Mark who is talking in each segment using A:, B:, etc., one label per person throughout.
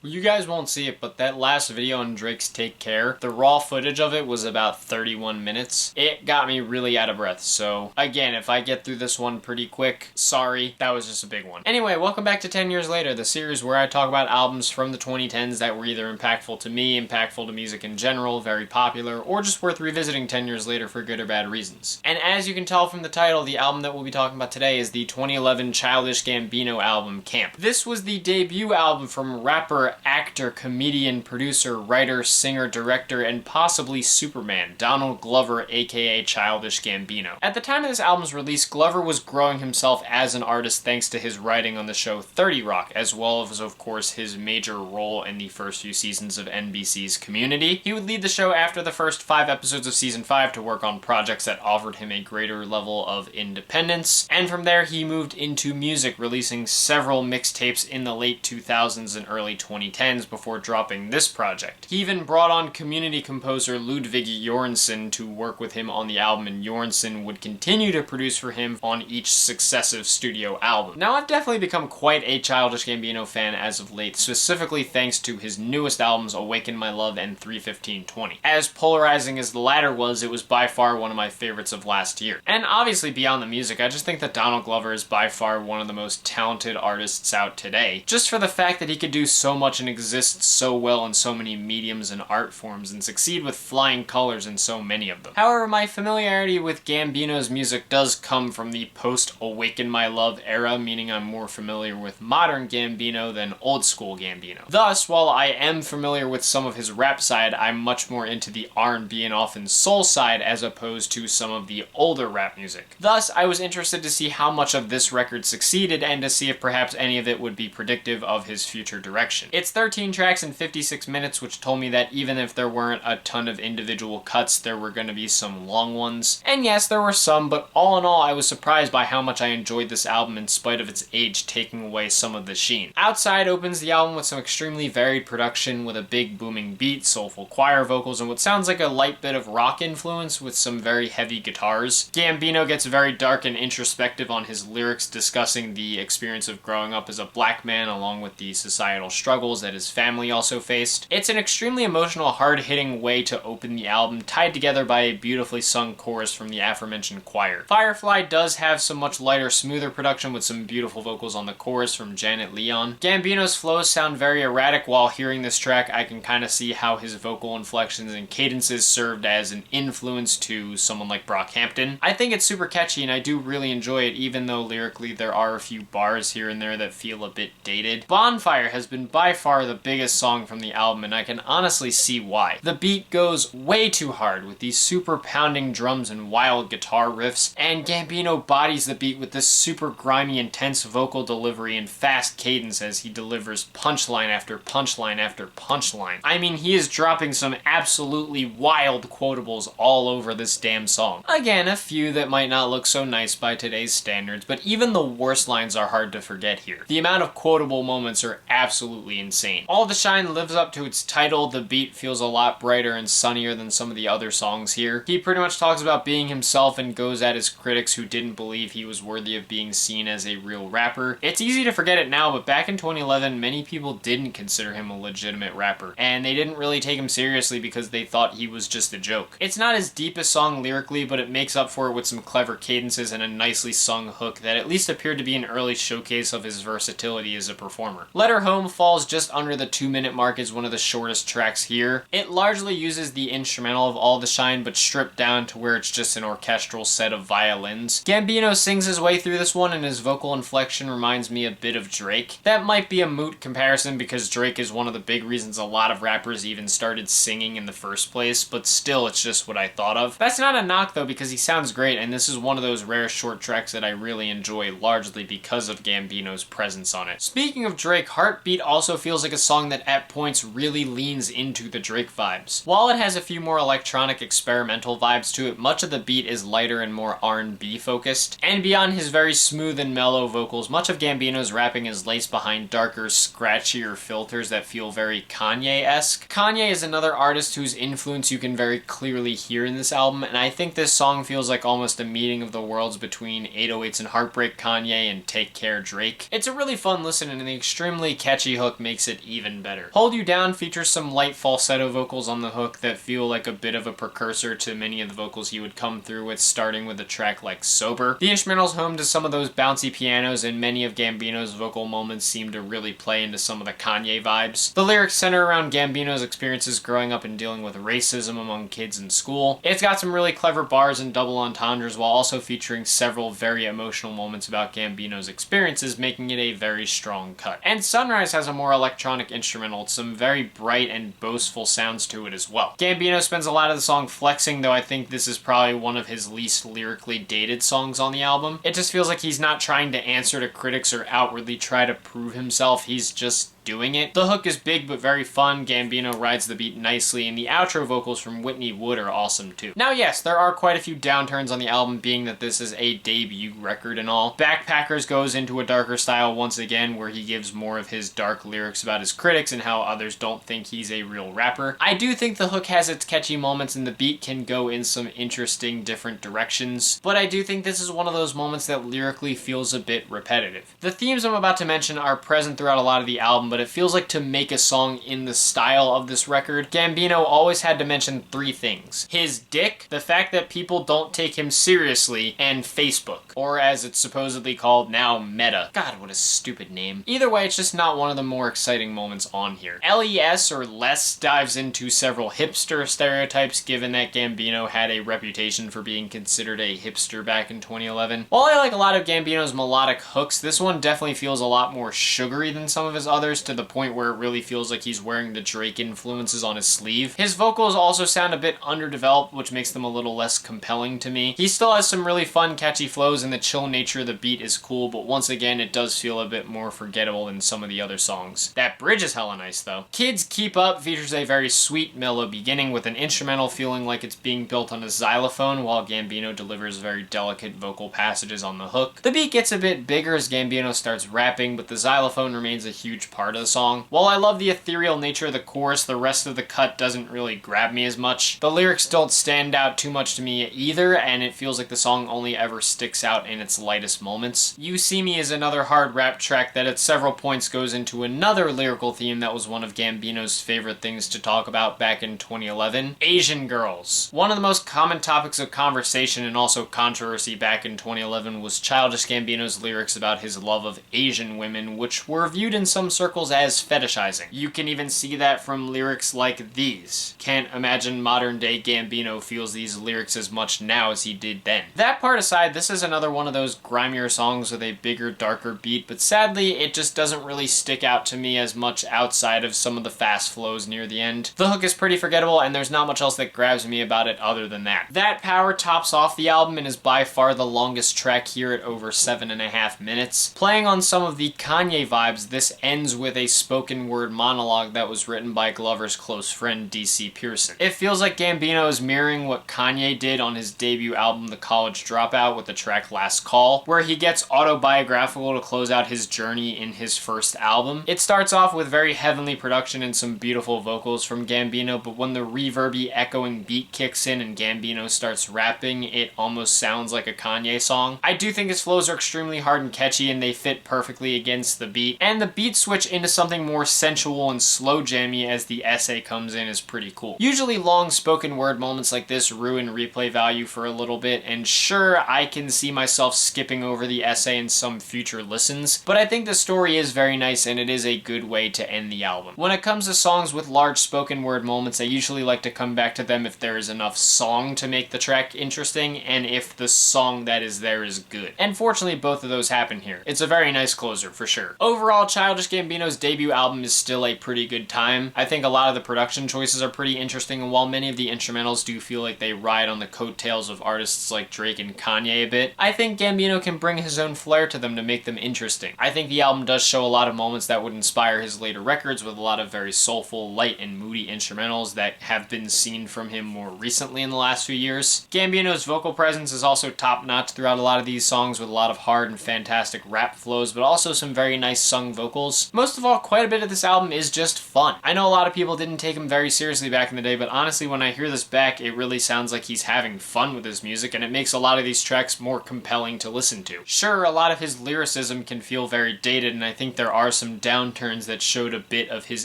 A: You guys won't see it, but that last video on Drake's Take Care, the raw footage of it was about 31 minutes. It got me really out of breath, so again, if I get through this one pretty quick, sorry, that was just a big one. Anyway, welcome back to 10 Years Later, the series where I talk about albums from the 2010s that were either impactful to me, impactful to music in general, very popular, or just worth revisiting 10 years later for good or bad reasons. And as you can tell from the title, the album that we'll be talking about today is the 2011 Childish Gambino album, Camp. This was the debut album from rapper, actor, comedian, producer, writer, singer, director, and possibly Superman, Donald Glover, aka Childish Gambino. At the time of this album's release, Glover was growing himself as an artist thanks to his writing on the show 30 Rock, as well as, of course, his major role in the first few seasons of NBC's Community. He would lead the show after the first 5 episodes of season 5 to work on projects that offered him a greater level of independence, and from there he moved into music, releasing several mixtapes in the late 2000s and early 2010s before dropping this project. He even brought on Community composer Ludwig Göransson to work with him on the album, and Göransson would continue to produce for him on each successive studio album. Now, I've definitely become quite a Childish Gambino fan as of late, specifically thanks to his newest albums, Awaken My Love and 31520. As polarizing as the latter was, it was by far one of my favorites of last year. And obviously beyond the music, I just think that Donald Glover is by far one of the most talented artists out today, just for the fact that he could do so much and exist so well in so many mediums and art forms and succeed with flying colors in so many of them. However, my familiarity with Gambino's music does come from the post-Awaken My Love era, meaning I'm more familiar with modern Gambino than old school Gambino. Thus, while I am familiar with some of his rap side, I'm much more into the R&B and often soul side as opposed to some of the older rap music. Thus, I was interested to see how much of this record succeeded and to see if perhaps any of it would be predictive of his future direction. It's 13 tracks in 56 minutes, which told me that even if there weren't a ton of individual cuts, there were going to be some long ones. And yes, there were some, but all in all, I was surprised by how much I enjoyed this album in spite of its age taking away some of the sheen. Outside opens the album with some extremely varied production with a big booming beat, soulful choir vocals, and what sounds like a light bit of rock influence with some very heavy guitars. Gambino gets very dark and introspective on his lyrics, discussing the experience of growing up as a black man along with the societal struggles that his family also faced. It's an extremely emotional, hard-hitting way to open the album, tied together by a beautifully sung chorus from the aforementioned choir. Firefly does have some much lighter, smoother production with some beautiful vocals on the chorus from Janet Leon. Gambino's flows sound very erratic. While hearing this track, I can kind of see how his vocal inflections and cadences served as an influence to someone like Brockhampton. I think it's super catchy and I do really enjoy it, even though lyrically there are a few bars here and there that feel a bit dated. Bonfire has been by far the biggest song from the album, and I can honestly see why. The beat goes way too hard with these super pounding drums and wild guitar riffs, and Gambino bodies the beat with this super grimy, intense vocal delivery and fast cadence as he delivers punchline after punchline after punchline. I mean, he is dropping some absolutely wild quotables all over this damn song. Again, a few that might not look so nice by today's standards, but even the worst lines are hard to forget here. The amount of quotable moments are absolutely insane. All the Shine lives up to its title. The beat feels a lot brighter and sunnier than some of the other songs here. He pretty much talks about being himself and goes at his critics who didn't believe he was worthy of being seen as a real rapper. It's easy to forget it now, but back in 2011, many people didn't consider him a legitimate rapper, and they didn't really take him seriously because they thought he was just a joke. It's not his deepest song lyrically, but it makes up for it with some clever cadences and a nicely sung hook that at least appeared to be an early showcase of his versatility as a performer. Let Her Home falls just under the 2-minute mark as one of the shortest tracks here. It largely uses the instrumental of All the Shine, but stripped down to where it's just an orchestral set of violins. Gambino sings his way through this one, and his vocal inflection reminds me a bit of Drake. That might be a moot comparison because Drake is one of the big reasons a lot of rappers even started singing in the first place, but still, it's just what I thought of. That's not a knock though, because he sounds great, and this is one of those rare short tracks that I really enjoy, largely because of Gambino's presence on it. Speaking of Drake, Heartbeat also feels like a song that at points really leans into the Drake vibes. While it has a few more electronic experimental vibes to it, much of the beat is lighter and more R&B focused. And beyond his very smooth and mellow vocals, much of Gambino's rapping is laced behind darker, scratchier filters that feel very Kanye-esque. Kanye is another artist whose influence you can very clearly hear in this album, and I think this song feels like almost a meeting of the worlds between 808s and Heartbreak Kanye and Take Care Drake. It's a really fun listen, and the extremely catchy hook makes makes it even better. Hold You Down features some light falsetto vocals on the hook that feel like a bit of a precursor to many of the vocals he would come through with, starting with a track like Sober. The instrumental's home to some of those bouncy pianos, and many of Gambino's vocal moments seem to really play into some of the Kanye vibes. The lyrics center around Gambino's experiences growing up and dealing with racism among kids in school. It's got some really clever bars and double entendres while also featuring several very emotional moments about Gambino's experiences, making it a very strong cut. And Sunrise has a more electronic instrumental with some very bright and boastful sounds to it as well. Gambino spends a lot of the song flexing, though I think this is probably one of his least lyrically dated songs on the album. It just feels like he's not trying to answer to critics or outwardly try to prove himself, he's just doing it. The hook is big but very fun, Gambino rides the beat nicely, and the outro vocals from Whitney Wood are awesome too. Now yes, there are quite a few downturns on the album, being that this is a debut record and all. Backpackers goes into a darker style once again, where he gives more of his dark lyrics about his critics and how others don't think he's a real rapper. I do think the hook has its catchy moments and the beat can go in some interesting different directions, but I do think this is one of those moments that lyrically feels a bit repetitive. The themes I'm about to mention are present throughout a lot of the album, but it feels like to make a song in the style of this record, Gambino always had to mention three things: his dick, the fact that people don't take him seriously, and Facebook. Or as it's supposedly called now, Meta. God, what a stupid name. Either way, it's just not one of the more exciting moments on here. LES, or Less, dives into several hipster stereotypes, given that Gambino had a reputation for being considered a hipster back in 2011. While I like a lot of Gambino's melodic hooks, this one definitely feels a lot more sugary than some of his others, to the point where it really feels like he's wearing the Drake influences on his sleeve. His vocals also sound a bit underdeveloped, which makes them a little less compelling to me. He still has some really fun, catchy flows, and the chill nature of the beat is cool, but once again, it does feel a bit more forgettable than some of the other songs. That bridge is hella nice, though. Kids Keep Up features a very sweet, mellow beginning with an instrumental feeling like it's being built on a xylophone, while Gambino delivers very delicate vocal passages on the hook. The beat gets a bit bigger as Gambino starts rapping, but the xylophone remains a huge part of the song. While I love the ethereal nature of the chorus, the rest of the cut doesn't really grab me as much. The lyrics don't stand out too much to me either, and it feels like the song only ever sticks out in its lightest moments. You See Me is another hard rap track that at several points goes into another lyrical theme that was one of Gambino's favorite things to talk about back in 2011, Asian girls. One of the most common topics of conversation and also controversy back in 2011 was Childish Gambino's lyrics about his love of Asian women, which were viewed in some circles as fetishizing. You can even see that from lyrics like these. Can't imagine modern day Gambino feels these lyrics as much now as he did then. That part aside, this is another one of those grimier songs with a bigger, darker beat, but sadly it just doesn't really stick out to me as much outside of some of the fast flows near the end. The hook is pretty forgettable, and there's not much else that grabs me about it other than that. That Power tops off the album and is by far the longest track here at over 7.5 minutes. Playing on some of the Kanye vibes, this ends with a spoken word monologue that was written by Glover's close friend DC Pearson. It feels like Gambino is mirroring what Kanye did on his debut album The College Dropout with the track Last Call, where he gets autobiographical to close out his journey in his first album. It starts off with very heavenly production and some beautiful vocals from Gambino, but when the reverby echoing beat kicks in and Gambino starts rapping, it almost sounds like a Kanye song. I do think his flows are extremely hard and catchy, and they fit perfectly against the beat, and the beat switch into something more sensual and slow jammy as the essay comes in is pretty cool. Usually long spoken word moments like this ruin replay value for a little bit, and sure, I can see myself skipping over the essay in some future listens, but I think the story is very nice and it is a good way to end the album. When it comes to songs with large spoken word moments, I usually like to come back to them if there is enough song to make the track interesting, and if the song that is there is good. And fortunately, both of those happen here. It's a very nice closer, for sure. Overall, Childish Gambino's debut album is still a pretty good time. I think a lot of the production choices are pretty interesting, and while many of the instrumentals do feel like they ride on the coattails of artists like Drake and Kanye a bit, I think Gambino can bring his own flair to them to make them interesting. I think the album does show a lot of moments that would inspire his later records, with a lot of very soulful, light, and moody instrumentals that have been seen from him more recently in the last few years. Gambino's vocal presence is also top-notch throughout a lot of these songs, with a lot of hard and fantastic rap flows, but also some very nice sung vocals. Most most of all, quite a bit of this album is just fun. I know a lot of people didn't take him very seriously back in the day, but honestly, when I hear this back, it really sounds like he's having fun with his music, and it makes a lot of these tracks more compelling to listen to. Sure, a lot of his lyricism can feel very dated, and I think there are some downturns that showed a bit of his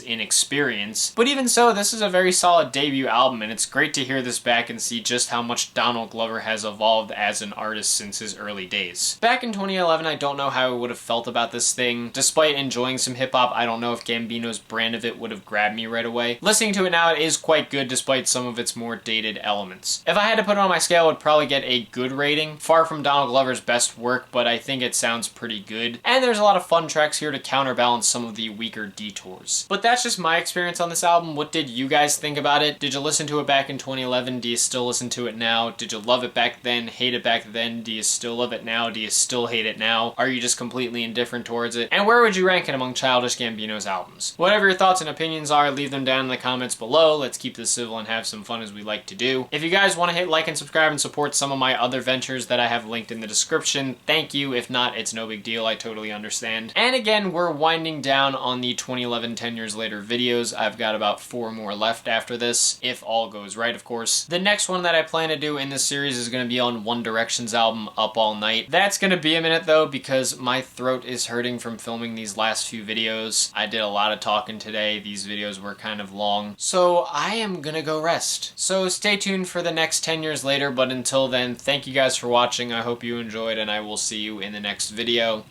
A: inexperience, but even so, this is a very solid debut album, and it's great to hear this back and see just how much Donald Glover has evolved as an artist since his early days. Back in 2011, I don't know how I would have felt about this thing. Despite enjoying some hip-hop, I don't know if Gambino's brand of it would have grabbed me right away. Listening to it now, it is quite good despite some of its more dated elements. If I had to put it on my scale, I would probably get a good rating. Far from Donald Glover's best work, but I think it sounds pretty good. And there's a lot of fun tracks here to counterbalance some of the weaker detours. But that's just my experience on this album. What did you guys think about it? Did you listen to it back in 2011? Do you still listen to it now? Did you love it back then? Hate it back then? Do you still love it now? Do you still hate it now? Are you just completely indifferent towards it? And where would you rank it among Childish Gambino's albums? Whatever your thoughts and opinions are, leave them down in the comments below. Let's keep this civil and have some fun as we like to do. If you guys want to hit like and subscribe and support some of my other ventures that I have linked in the description, thank you. If not, it's no big deal. I totally understand. And again, we're winding down on the 2011 10 years later videos. I've got about 4 more left after this, if all goes right, of course. The next one that I plan to do in this series is going to be on One Direction's album, Up All Night. That's going to be a minute though, because my throat is hurting from filming these last few videos. I did a lot of talking today. These videos were kind of long, so I am gonna go rest. So stay tuned for the next 10 years later, but until then, thank you guys for watching. I hope you enjoyed, and I will see you in the next video.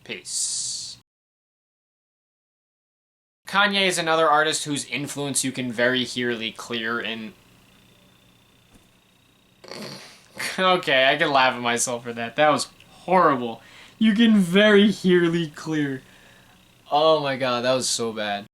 A: Peace. Kanye is another artist whose influence you can very clear in... Okay, I can laugh at myself for that. That was horrible. You can very clear. Oh my god, that was so bad.